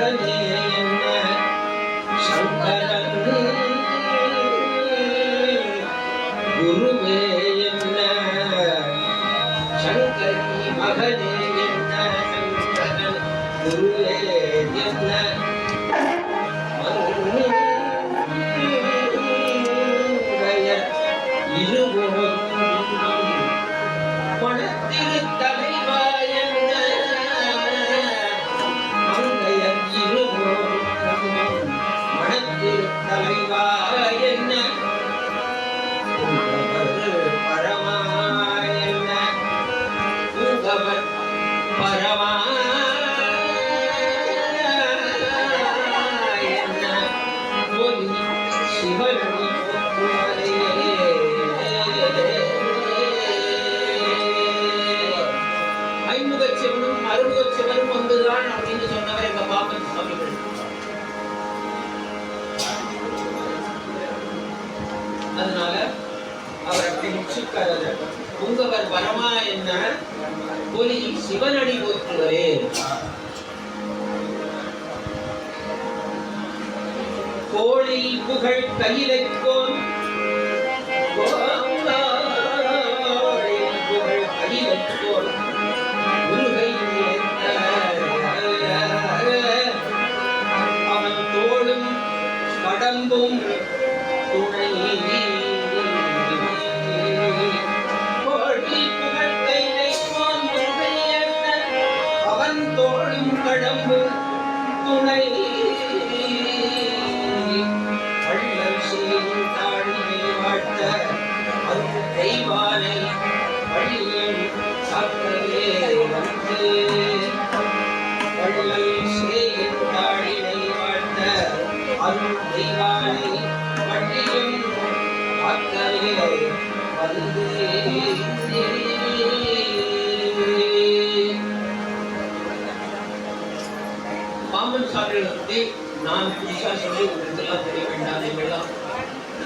மகனே என்ன சங்கரன் குருவே என்ன சங்கரி மகனே என்ன சங்கரன் குருவே என்ன அறுபதும் ஒன்றுதான் அப்படின்னு சொன்னவர் எங்க பாப்பன் சுவாமிகள். அதனால அவர் அப்படி முடிச்சுக்காரு. உங்கவர் வரமா என்ன பொலி சிவனடி போற்றுவரே. கோழி புகழ் கையிலைக்கோன் புகழ் கையிலைக்கோன் முருகை அவன் தோளும் கடம்பும் துணை கோழி புகழ் கையிலைக்கோன் முருகை அவன் தோளும் கடம்பு துணை தெய்வானை வழியில் சாத்தவே வந்து வள்ளல் சேயின் தாழினை வாழ்த்த அருள் தெய்வானை வழியில் சாத்தவே வந்து பாம்பன் சாமிகளை பற்றி நான் புதுசா சொல்லி உங்களுக்கெல்லாம் தெரிய வேண்டாம். எல்லாம்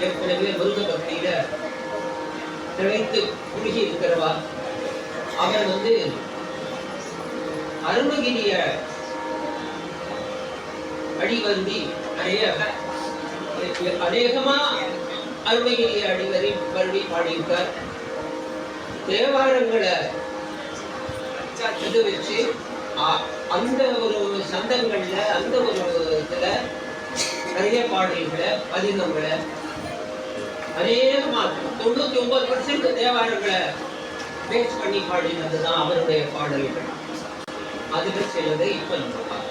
ஏற்கனவே முருக பக்தியில திளைத்து குறுகி இருக்கிறவா. அவர் அருணகிரிய அடிவந்தி அநேகமா அருணகிரிய அடிவரி வருடி பாடியிருக்கார். தேவாரங்களை இது வச்சு அந்த ஒரு சந்தங்கள்ல அந்த ஒரு இதுல நிறைய பாடல்களை பதிகங்களை அநேகமா 99% தேவாரங்களை பேஸ் பண்ணி பாடினதுதான் அவருடைய பாடல்கள். அதுல சிலதை இப்ப நம்ம பார்க்கலாம்.